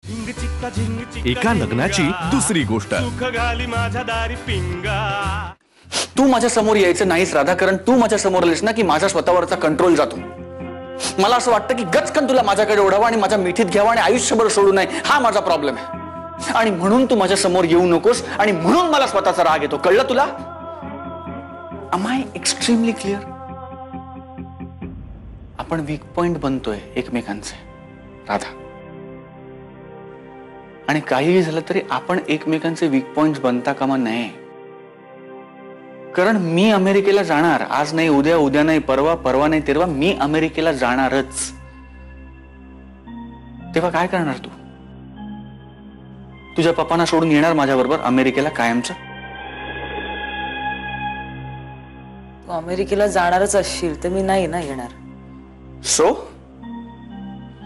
एका लग्नाची दुसरी गोष्ट। तू माझ्या समोर यायचं नाहीस राधा, कारण तू माझ्या समोर आलीस ना की माझा स्वतःवरचा कंट्रोल जातो। मला असं वाटतं की गचकन तुला माझ्याकडे ओढावं आणि माझ्या मिठीत घ्यावं आणि आयुष्यभर सोडू नये, हा माझा प्रॉब्लेम आहे। आणि म्हणून तू माझ्या समोर येऊ नकोस आणि म्हणून मला स्वतःचा राग येतो, कळलं तुला? Am I extremely clear? आपण वीक पॉइंट बनतोय एकमेकांचे राधा, आणि काहीही झालं तरी आपण एकमेकांचे वीक पॉइंट्स बनता कामा नये। कारण मी अमेरिकेला जाणार, आज नाही उद्या, उद्या नाही परवा, परवा नाही तेरवा, मी अमेरिकेला जाणारच। तेव्हा काय करणार तू? तुझ्या पप्पांना सोडून येणार माझ्याबरोबर अमेरिकेला कायमचं? तू अमेरिकेला जाणारच असशील तर मी नाही ना येणार। So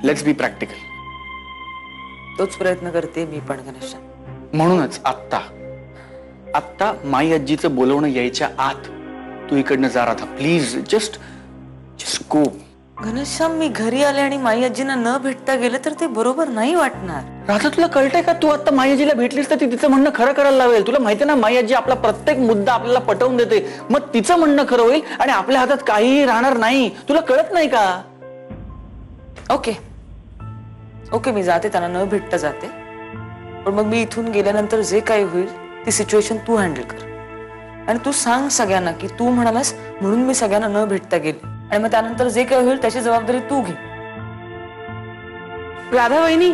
let's be practical. तोच प्रयत्न करते मी पण घनश्याम। म्हणूनच आत्ता माई आजीचं बोलवणं यायच्या आत तू इकडनं जा Radha, please. Just go. Ghanshyam, मी घरी आले आणि माई आजींना न भेटता गेले तर ते बरोबर नाही वाटणार। राधा, तुला कळतंय का? तू आता माई आजीला भेटलीस तर ती तिचं म्हणणं खरं करायला लावेल। तुला माहिती ना, माई आजी आपला प्रत्येक मुद्दा आपल्याला पटवून देते, मग तिचं म्हणणं खरं होईल आणि आपल्या हातात काहीही राहणार नाही। तुला कळत नाही का? ओके ओके, मी जाते, त्यांना न भेटता जाते, पण मग मी इथून गेल्यानंतर जे काही होईल ती सिच्युएशन तू हँडल कर आणि तू सांग सगळ्यांना की तू म्हणालास म्हणून मी सगळ्यांना न भेटता गेली, आणि मग त्यानंतर जे काही होईल त्याची जबाबदारी तू घे। राधा वहिनी,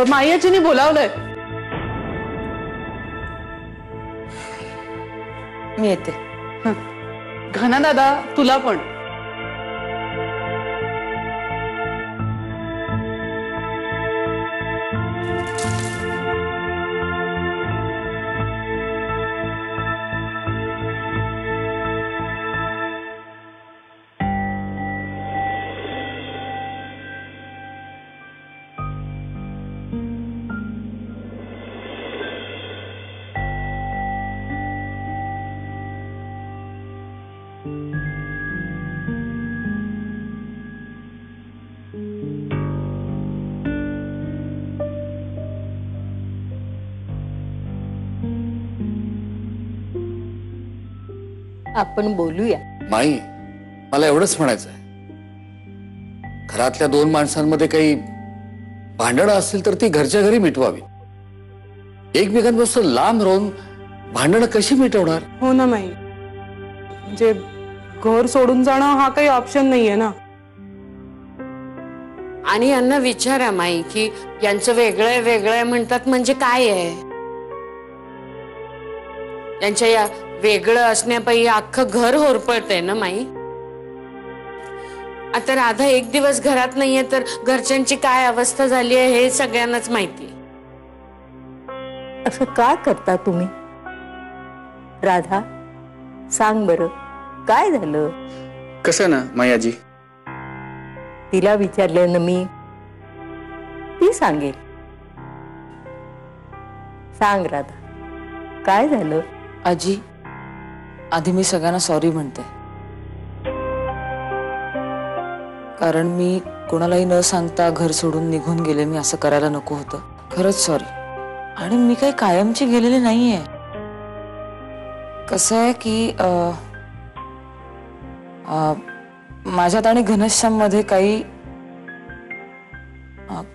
माई आजीने बोलावलंय। मी येते। घना दादा, तुला पण। आपण बोलूया। माई, मला एवढंच म्हणायचं आहे, घरातल्या दोन माणसांमध्ये काही भांडणं असतील तर ती घरच्या घरी मिटवावी। एकमेकांपासून लांब राहून भांडणं कशी मिटवणार? हो ना माई, म्हणजे घर सोडून जाणं हा काही ऑप्शन नाहीये ना। आणि यांना विचारा माई की यांचं वेगळं वेगळं म्हणतात म्हणजे काय आहे? यांच्या या वेगळं असण्यापायी अख्खं घर होरपळतंय ना माई। आता राधा एक दिवस घरात नाहीये तर घरच्यांची काय अवस्था झाली आहे हे सगळ्यांनाच माहिती। असं का करता तुम्ही? राधा, सांग बरं, काय झालं? कसं ना माई आजी, तिला विचारल्यानं मी ती सांगेल। सांग राधा, काय झालं? आजी, आधी मी सगळ्यांना सॉरी म्हणते, कारण मी कोणालाही न सांगता घर सोडून निघून गेले। मी असं करायला नको होतं, खरंच सॉरी। आणि मी काही कायमची गेलेली नाहीये। कसं आहे की माझ्यात आणि घनश्याम मध्ये काही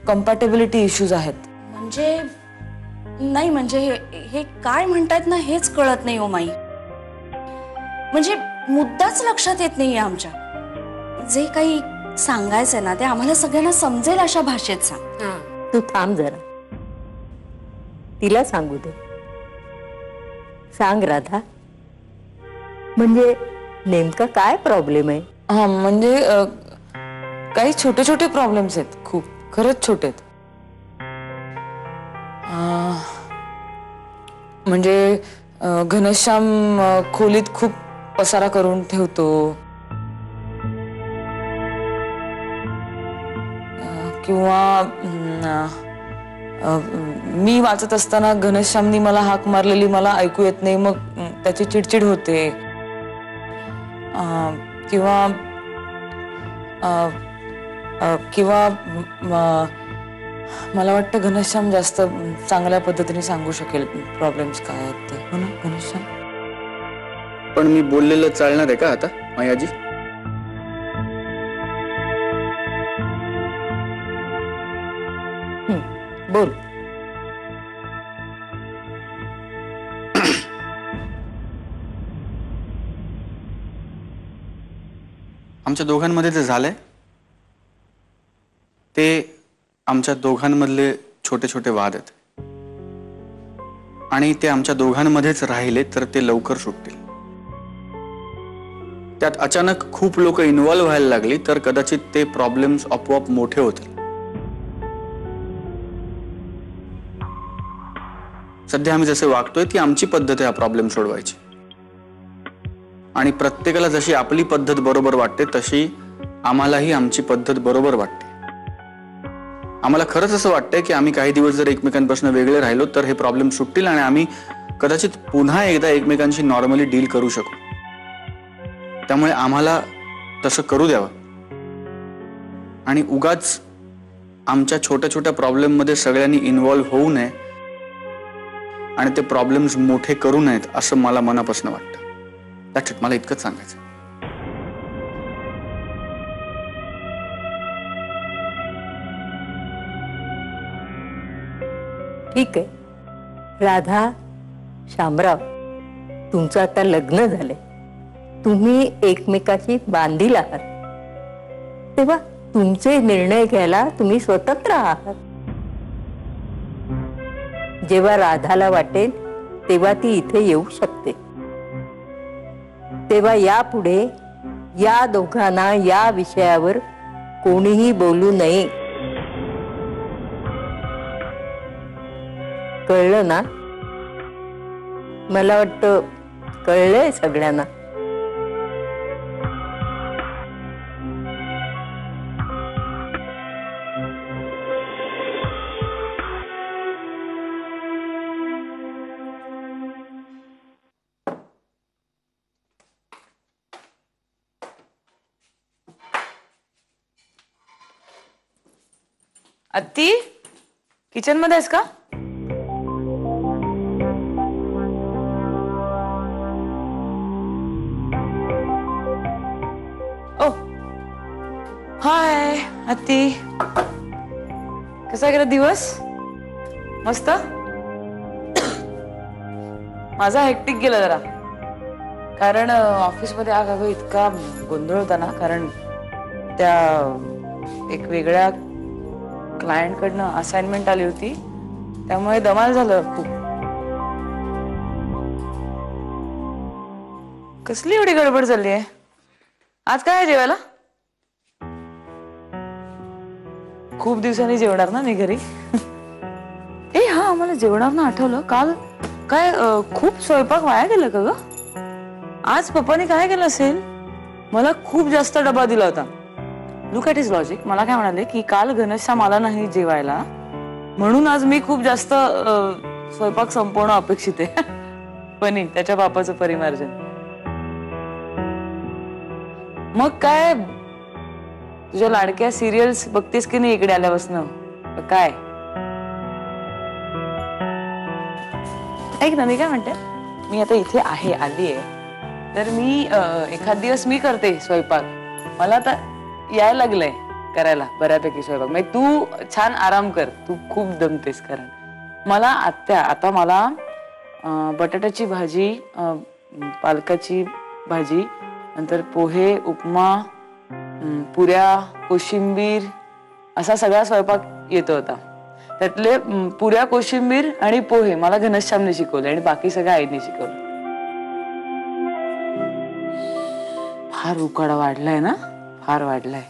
कम्पॅटेबिलिटी इश्यूज आहेत। म्हणजे नाही, म्हणजे हे काय म्हणतायत ना हेच कळत नाही हो माई। म्हणजे मुद्दाच लक्षात येत नाहीये आमच्या। जे काही सांगायचंय ना ते आम्हाला सगळ्यांना समजेल अशा भाषेत सांग। तू थांब जरा, तिला सांगू दे। सांग राधा, म्हणजे नेमका काय प्रॉब्लेम आहे? हा, म्हणजे काही छोटे छोटे प्रॉब्लेम्स आहेत, खूप, खरंच छोटे आहेत। म्हणजे घनश्याम खोलीत खूप पसारा करून ठेवतो, किंवा मी वाचत असताना घनश्यामनी मला हाक मारलेली मला ऐकू येत नाही, मग त्याची चिडचिड होते। किंवा मला वाटतं घनश्याम जास्त चांगल्या पद्धतीने सांगू शकेल प्रॉब्लेम्स काय आहेत ते, हो ना घनश्याम? पण मी बोललेलं चालणार आहे का आता मायाजी? बोल. आमच्या दोघांमध्ये जे झालंय ते आमच्या दोघांमधले छोटे छोटे वाद आहेत आणि ते आमच्या दोघांमध्येच राहिले तर ते लवकर सुटतील. त्यात अचानक खूप लोक इन्व्हॉल्व्ह व्हायला लागली तर कदाचित ते प्रॉब्लेम्स आपोआप मोठे होतील. सध्या आम्ही जसे वागतोय ती आमची पद्धत आहे हा प्रॉब्लेम सोडवायची आणि प्रत्येकाला जशी आपली पद्धत बरोबर वाटते तशी आम्हालाही आमची पद्धत बरोबर वाटते. आम्हाला खरंच असं वाटतंय की आम्ही काही दिवस जर एकमेकांपासून वेगळे राहिलो तर हे प्रॉब्लेम सुटतील आणि आम्ही कदाचित पुन्हा एकदा एकमेकांशी नॉर्मली डील करू शकू. त्यामुळे आम्हाला तसं करू द्यावं आणि उगाच आमच्या छोट्या छोट्या प्रॉब्लेम मध्ये सगळ्यांनी इन्व्हॉल्व्ह होऊ नये आणि ते प्रॉब्लेम्स मोठे करू नयेत असं मला मनापासून वाटतं. That's it. मला इतकंच सांगायचं. ठीक आहे. राधा, शामराव, तुमचं आता लग्न झालंय, तुम्ही एकमेकाशी बांधील आहात, तेव्हा तुमचे निर्णय घ्यायला तुम्ही स्वतंत्र आहात. जेव्हा राधाला वाटेल तेव्हा ती इथे येऊ शकते. तेव्हा यापुढे या दोघांना या विषयावर कोणीही बोलू नये. कळलं ना? मला वाटतं कळलंय सगळ्यांना. अत्ती, किचन मध्ये आहेस का? ओ हाय अत्ती, कसा गेला दिवस? मस्त. माझा हेक्टिक गेला जरा, कारण ऑफिसमध्ये अगं इतका गोंधळ होता ना, कारण त्या एक वेगळ्या क्लायंटकडनं असाइनमेंट आली होती, त्यामुळे धमाल झालं खूप. कसली एवढी गडबड झाली आहे? आज काय आहे जेवायला? खूप दिवसांनी जेवणार ना मी घरी? ए हा, मला जेवणार आठवलं, काल काय खूप स्वयंपाक वाया गेला का ग? आज पप्पाने काय केलं असेल? मला खूप जास्त डबा दिला होता. Look at is logic. मला काय म्हणाले की काल घनश्याम आला नाही जेवायला, म्हणून आज मी खूप जास्त स्वयंपाक संपवणं अपेक्षित आहे. पण त्याच्या बापाचं परिमार्जन. मग काय तुझ्या लाडक्या सिरियल्स बघतेस की नाही इकडे आल्यापासून? काय ऐक ना, मी काय म्हणते, मी आता इथे आहे, आली आहे, तर मी एखाद दिवस मी करते स्वयंपाक. मला आता यायला लागलंय करायला बऱ्यापैकी स्वयंपाक. म्हणजे तू छान आराम कर, तू खूप दमतेस. कारण मला आता मला बटाट्याची भाजी, पालकाची भाजी, नंतर पोहे, उपमा, पुऱ्या, कोशिंबीर असा सगळा स्वयंपाक येतो होता. त्यातले पुऱ्या, कोशिंबीर आणि पोहे मला घनश्यामने शिकवले आणि बाकी सगळं आईने शिकवलं. फार उकाडा वाढलाय ना, फार वाढलाय.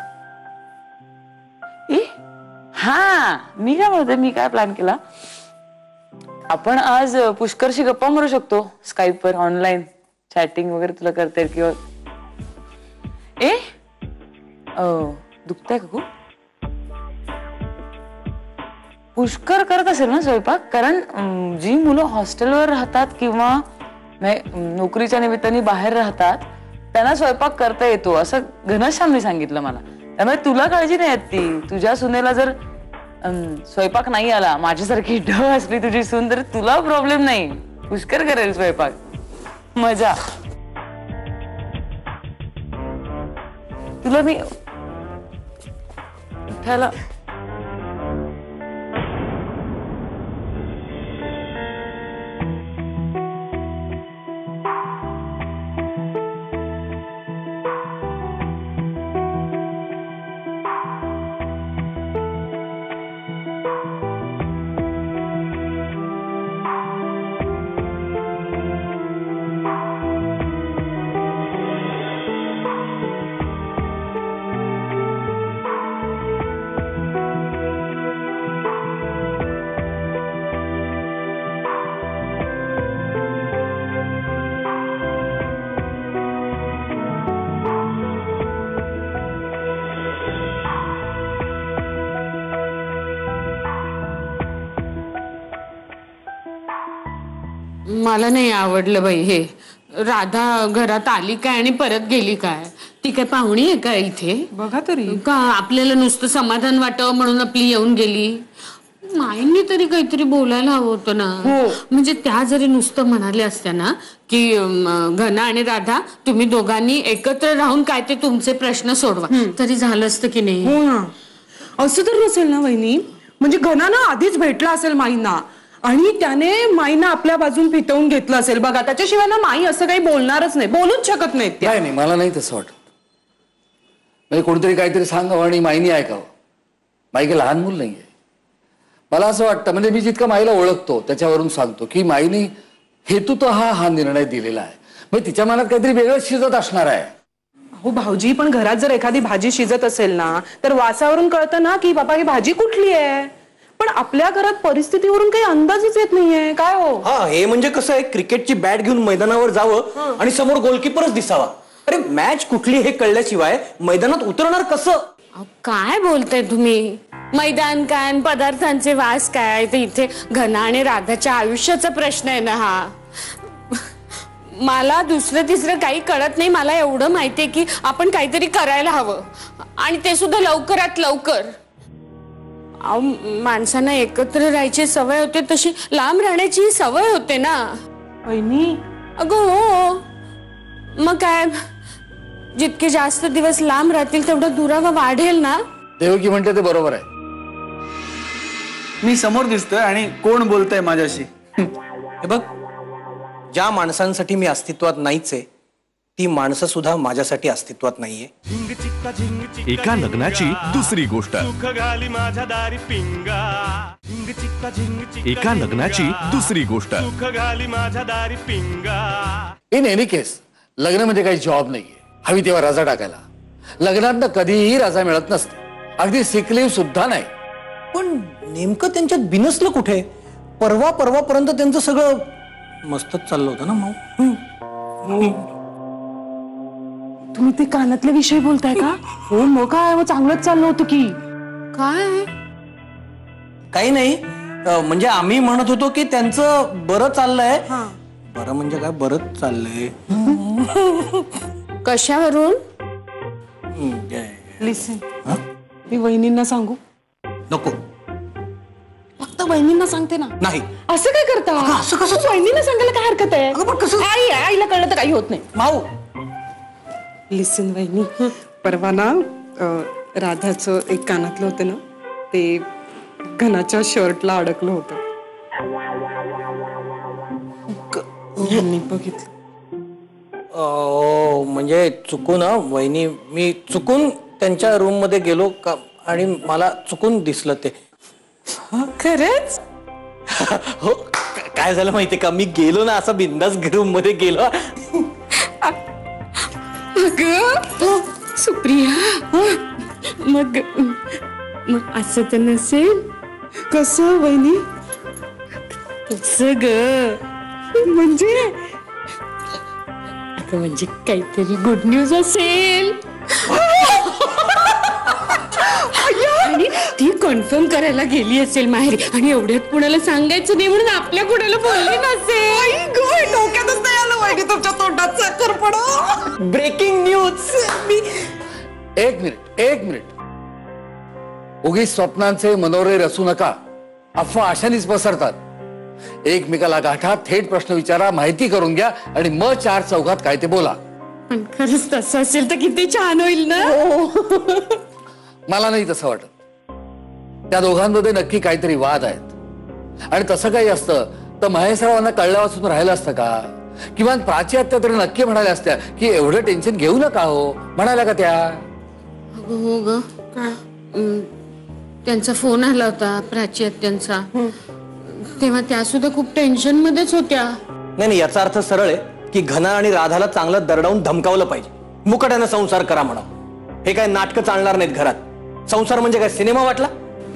हा, मी काय म्हणते, मी काय प्लॅन केला, आपण आज पुष्करशी गप्पा मारू शकतो स्काईपवर, ऑनलाईन चॅटिंग वगैरे तुला करता येईल. किंवा दुखतंय का खूप? पुष्कर करत असेल ना स्वयंपाक, कारण जी मुलं हॉस्टेलवर राहतात किंवा नोकरीच्या निमित्ताने बाहेर राहतात त्यांना स्वयंपाक करता येतो असं घनश्यामने सांगितलं मला. त्यामुळे तुला काळजी नाही ती. तुझ्या सुनेला जर स्वयंपाक नाही आला, माझ्यासारखी ढ असली तुझी सून तर तुला प्रॉब्लेम नाही, पुष्कर करेल स्वयंपाक, मजा. तुला मी उठायला मला नाही आवडलं बाई हे. राधा घरात आली काय आणि परत गेली काय? ती काय पाहुणी आहे का इथे? बघा तरी का आपल्याला नुसतं समाधान वाटावं म्हणून आपली येऊन गेली? माईंनी तरी काहीतरी बोलायला हवं होतं ना. म्हणजे त्या जरी नुसतं म्हणाल्या असत्या ना की घना आणि राधा तुम्ही दोघांनी एकत्र राहून काय ते तुमचे प्रश्न सोडवा, तरी झालं असतं की नाही? हो ना, असं तर नसेल ना वहिनी. म्हणजे घनानं आधीच भेटला असेल माईंना आणि त्याने माईंना आपल्या बाजून फितवून घेतलं असेल. बघा, त्याच्याशिवाय ना माई असं काही बोलणारच नाही, बोलूच शकत नाहीत त्या. नाही, मला नाही तसं वाटत. म्हणजे कोणीतरी काहीतरी सांगावं आणि माईनी ऐकावं. माई काही लहान मूल नाहीये. मला असं वाटतं, म्हणजे मी जितकं माईला ओळखतो त्याच्यावरून सांगतो की माईनी हेतूत हा निर्णय दिलेला आहे. म्हणजे तिच्या मनात काहीतरी वेगळंच शिजत असणार आहे. हो भाऊजी, पण घरात जर एखादी भाजी शिजत असेल ना तर वासावरून कळतं ना की बाबा ही भाजी कुठली आहे. पण आपल्या घरात परिस्थितीवरून काही अंदाजच येत नाहीये. काय हो? हा, हे म्हणजे कसं आहे, क्रिकेटची बॅट घेऊन मैदानावर जावं आणि समोर गोलकीपरच दिसावा. अरे मॅच कुठली हे कळल्याशिवाय मैदानात उतरणार कसं? काय बोलताय तुम्ही? मैदान काय, पदार्थांचे वास काय? ते इथे घना आणि राधाच्या आयुष्याचा प्रश्न आहे ना हा. मला दुसरं तिसरं काही कळत नाही. मला एवढं माहितीये की आपण काहीतरी करायला हवं आणि ते सुद्धा लवकरात लवकर. माणसांना एकत्र राहायची सवय होते तशी लांब राहण्याची सवय होते ना वहिनी. अगं हो, मग काय, जितके जास्त दिवस लांब राहतील तेवढा दुरावा वाढेल ना. देवकी म्हणते ते बरोबर आहे. मी समोर दिसतोय आणि कोण बोलतंय माझ्याशी? हे बघ, ज्या माणसांसाठी मी अस्तित्वात नाहीच आहे ती माणसं सुद्धा माझ्यासाठी अस्तित्वात नाहीये. एका लग्नाची दुसरी गोष्ट. एका लग्नाची दुसरी गोष्ट. इन एनी केस लग्न म्हणजे काही जॉब नाहीये. हवी तेव्हा रजा टाकायला. लग्नात कधीही रजा मिळत नसते, अगदी सिक लीव्ह सुद्धा नाही. पण नेमकं त्यांच्यात बिनसलं कुठे? परवापर्यंत त्यांचं सगळं मस्तच चाललं होतं ना माऊ. तुम्ही ते कानातल्या विषयी बोलताय का? हो, मग काय, मग चांगलंच चाललं होतं की. काय? काही नाही, म्हणजे आम्ही म्हणत होतो की त्यांचं बरं चाललंय. बरं म्हणजे काय, बरंच चाललंय. कशावरून? लिसन, मी वहिनींना सांगू? नको. फक्त वहिनींना सांगते ना. नाही. असं काय करता? असं कसं? वहिनींना सांगायला काय हरकत आहे? अगं पण कसं? आईला कळलं तर काही होत नाही. माऊ, लिसन वहिनी, परवा ना राधाचं एक कानातलं होतं ना, ते घनाच्या शर्टला अडकलं होतं. यांनी बघितलं. म्हणजे चुकून, वहिनी, मी चुकून त्यांच्या रूम मध्ये गेलो का आणि मला चुकून दिसलं ते. खरंच? हो, काय झालं माहितीये का, मी गेलो ना असं बिंदास रूम मध्ये गेलो. अगं सुप्रिया, मग असं तर नसेल? कसं वहिनी? कसं ग? म्हणजे अगं म्हणजे काहीतरी गुड न्यूज असेल आणि ती कन्फर्म करायला गेली असेल माहेरी आणि एवढ्यात कुणाला सांगायचं नाही म्हणून आपल्या कुणाला बोलली नसेल. डोक्यातच नाही आलं वहिनी तुमच्या तोंडात साखर पडो. Breaking news. एक मिनिट. उगीच स्वप्नांचे मनोरे रचू नका. अफवा अशानेच पसरतात. एकमेकाला गाठा, थेट प्रश्न विचारा, माहिती करून घ्या आणि मग चार चौघात काय ते बोला. पण खरंच तसं असेल तर किती छान होईल ना. मला नाही तसं वाटत. त्या दोघांमध्ये नक्की काहीतरी वाद आहेत आणि तसं काही असतं तर महेशरावांना कळल्या वाचून राहिलं असतं का? किमान प्राची आत्या तरी नक्की म्हणाल्या असत्या की एवढं टेन्शन घेऊ नका हो, म्हणाल्या का त्या? हो ग. त्यांचा फोन आला होता प्राची आत्यांचा. तेव्हा त्या सुद्धा खूप टेन्शन मध्येच होत्या. नाही, याचा अर्थ सरळ आहे की घना आणि राधाला चांगलं दरडावून धमकावलं पाहिजे. मुकाट्यानं संसार करा म्हणा. हे काय नाटकं चालणार नाहीत घरात. संसार म्हणजे काय सिनेमा वाटला?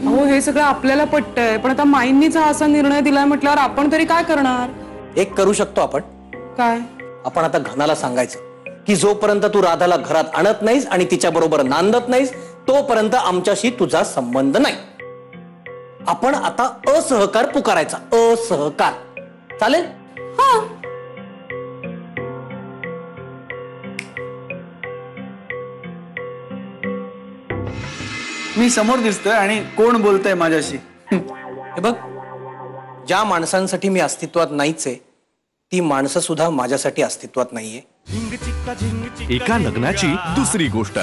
हो, हे सगळं आपल्याला पटतंय, पण आता माईंनीच हा असा निर्णय दिलाय म्हटल्यावर आपण तरी काय करणार? एक करू शकतो आपण. काय? आपण आता घनाला सांगायचं की जोपर्यंत तू राधाला घरात आणत नाहीस आणि तिच्या बरोबर नांदत नाहीस तोपर्यंत आमच्याशी तुझा संबंध नाही. आपण आता असहकार पुकारायचा. असहकार. चालेल? मी समोर दिसतोय आणि कोण बोलतंय माझ्याशी? हे बघ, ज्या माणसांसाठी मी अस्तित्वात नाहीच आहे ती माणसं सुद्धा माझ्यासाठी अस्तित्वात नाहीये. एका लग्नाची दुसरी गोष्ट.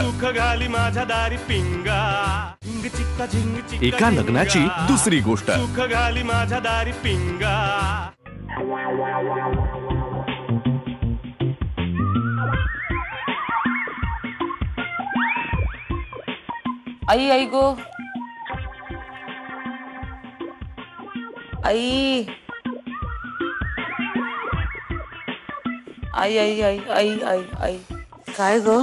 एका लग्नाची दुसरी गोष्ट. आई आई गो आई आई आई आई आई आई आई काय ग?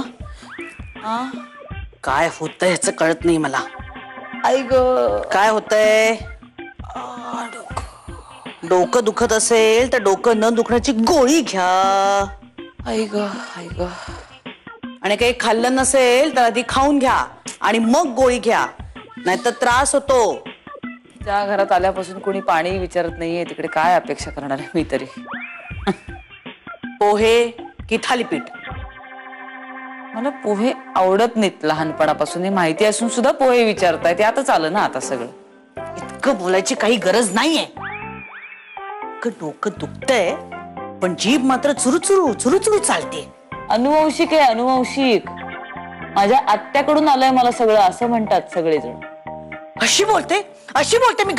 काय होतंय ह्याचं कळत नाही मला. आई ग काय होतंय? डोकं दुखत असेल तर डोकं न दुखण्याची गोळी घ्या. आई ग आई ग. आणि काही खाल्लं नसेल तर आधी खाऊन घ्या आणि मग गोळी घ्या, नाहीतर त्रास होतो. त्या घरात आल्यापासून कोणी पाणी विचारत नाहीये, तिकडे काय अपेक्षा करणार आहे मी तरी. पोहे की थालीपीठ? मला पोहे आवडत नाहीत लहानपणापासून, हे माहिती असून सुद्धा पोहे विचारताय. ते आता आलं ना आता सगळं. इतकं बोलायची काही गरज नाहीये. डोकं दुखतंय पण जीभ मात्र चुरूचुरू चुरूचुरू चालते. अनुवंशिक आहे, अनुवंशिक. माझ्या आत्याकडून आलंय मला सगळं, असं म्हणतात सगळेजण. अशी बोलते मी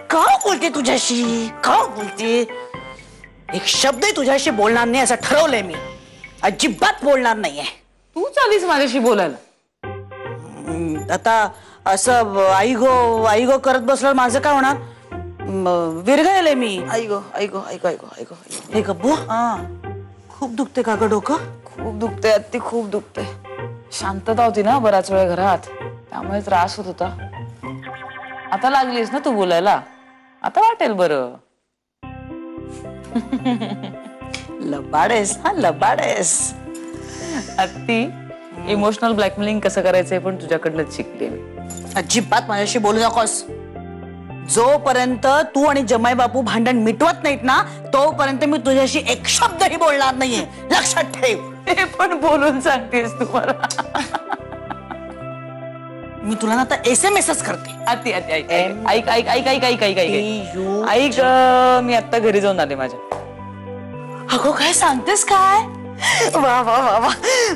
का बोलते तुझ्याशी? का बोलते? एक शब्दही तुझ्याशी बोलणार नाही असं ठरवलंय मी. अजिबात बोलणार नाहीये. तू चालीस माझ्याशी बोलायला. आता असं आई गो करत बसल्यावर माझं काय होणार? विरघळले मी. आई गो आई गो आई गो आई गो आई गो. हे गप्पू, खूप दुखते का ग डोकं? खूप दुखते अत्ती, खूप दुखते. शांतता होती ना बराच वेळ घरात, त्यामुळे त्रास होत होता. आता लागलीस ना तू बोलायला, आता वाटेल बरं. लबाडेस हा लबाडेस. अत्ती, इमोशनल ब्लॅकमेलिंग कसं करायचंय पण तुझ्याकडनंच शिकले मी. अजिबात माझ्याशी बोलू नकोस. जोपर्यंत तू आणि जमाई बापू भांडण मिटवत नाहीत ना तोपर्यंत मी तुझ्याशी एक शब्दही बोलणार नाहीये, लक्षात ठेव. ते पण बोलून सांगतेस तू मला. मी तुला ना आता SMS करते. अत्ती अत्ती ऐक ऐक ऐक ऐक ऐक ऐक ऐक ऐक ऐक मी आता घरी जाऊन आले माझ्या. अगो काय सांगतेस काय? वा वा वा वा,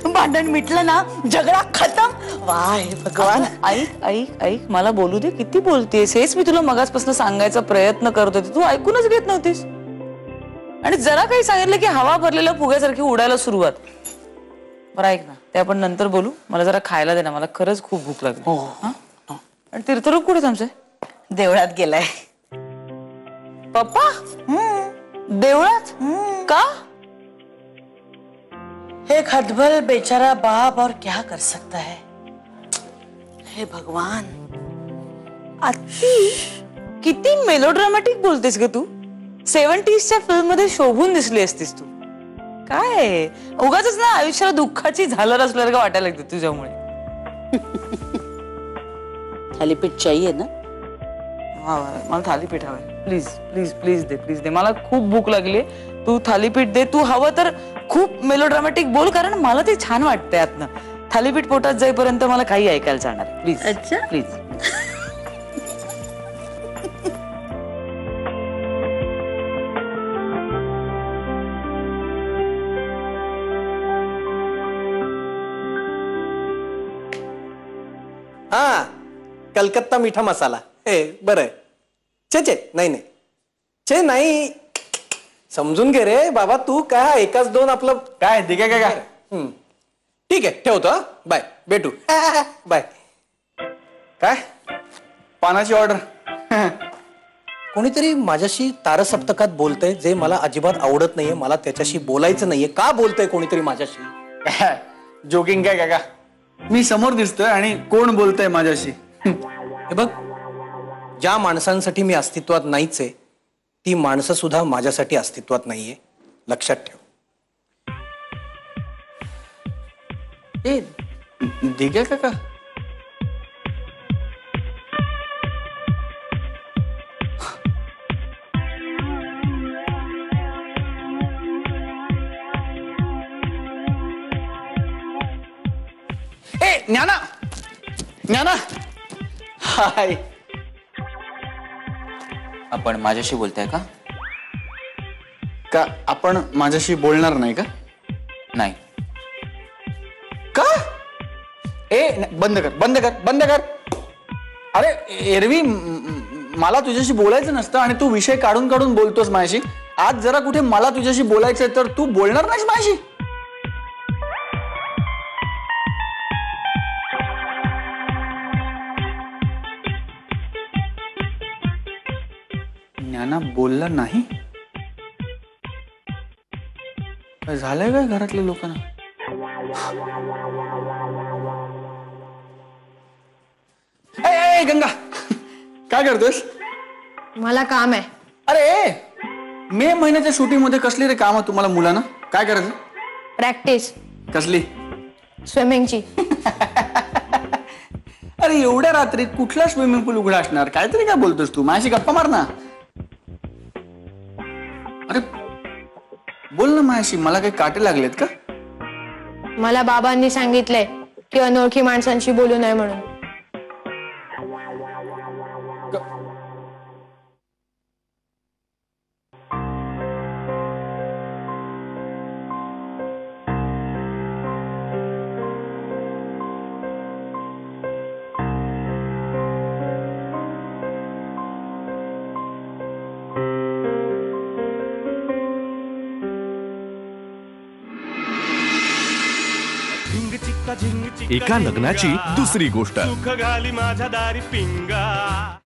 भांडण मिटलं ना, झगडा खतम. वाय भगवान. ऐक ऐक ऐक मला बोलू दे. किती बोलतेस? हेच मी तुला मगाचपासून सांगायचा प्रयत्न करत होते, तू ऐकूनच घेत नव्हतीस. आणि जरा काही सांगितलं की हवा भरलेल्या फुग्यासारखी उडायला सुरुवात. बरं ऐक ना, ते आपण नंतर बोलू. मला जरा खायला दे ना, मला खरंच खूप भूक लागली. आणि तीर्थरूप कुठे तुमचे? देवळात गेलाय. पप्पा देवळात का? एक हतबल बेचारा बाप और क्या कर सकता है. हे भगवान. अत्ती किती मेलोड्रामॅटिक बोलतेस ग तू. 70sच्या फिल्म मध्ये शोभून दिसली असतीस तू. काय उगाच ना आयुष्याला दुःखाची झालर असल्यासारखं वाटायला लागते तुझ्यामुळे. थालीपीठ चाहिए ना? मला थालीपीठ हवंय. प्लीज प्लीज प्लीज दे, प्लीज दे. मला खूप भूक लागली. तू थालीपीठ दे. तू हवं तर खूप मेलोड्रामॅटिक बोल, कारण मला ते छान वाटतंय आतनं. थालीपीठ पोटात जाईपर्यंत मला काही ऐकायला जाणार प्लीज अच्छा. प्लीज. हा कलकत्ता मीठा मसाला बरं आहे. छे नाही छे नाही समजून घे रे बाबा तू काय एकाच दोन आपलं काय ठीक आहे काय ठीक आहे ठेवतो हा बाय भेटू बाय. काय पानाची ऑर्डर. कोणीतरी माझ्याशी तारसप्तकात बोलतंय जे मला अजिबात आवडत नाहीये. मला त्याच्याशी बोलायचं नाहीये. का बोलतंय कोणीतरी माझ्याशी? काय जोकिंग काय काका? मी समोर दिसतोय आणि कोण बोलतंय माझ्याशी? हे बघ ज्या माणसांसाठी मी अस्तित्वात नाहीच आहे ती माणसं सुद्धा माझ्यासाठी अस्तित्वात नाहीये. लक्षात ठेव. ए ठीक आहे काका. ए ज्ञाना ज्ञाना हाय. आपण माझ्याशी बोलताय का? का आपण माझ्याशी बोलणार नाही का? नाही. का? बंद कर बंद कर बंद कर. अरे एरवी मला तुझ्याशी बोलायचं नसतं आणि तू विषय काढून काढून बोलतोस माझ्याशी. आज जरा कुठे मला तुझ्याशी बोलायचंय तर तू बोलणार नाहीस माझ्याशी? ज्ञाना बोलला नाही. काय झालंय काय घरातल्या लोकांना? ए गंगा काय करतोस? मला काम आहे. अरे मे महिन्याच्या शूटिंग मध्ये कसली रे काम तुम्हाला मुलांना? काय करायचं? प्रॅक्टिस. कसली? स्विमिंगची. अरे एवढ्या रात्रीत कुठला स्विमिंग पूल उघडा असणार? काहीतरी काय बोलतोस तू? माझ्याशी गप्पा मार ना. अरे बोल ना माझ्याशी. मला काही काटे लागलेत का? मला बाबांनी सांगितलंय की अनोळखी माणसांशी बोलू नये म्हणून. एका लग्नाची दुसरी गोष्ट. सुख घाली माझ्या दारी पिंगा.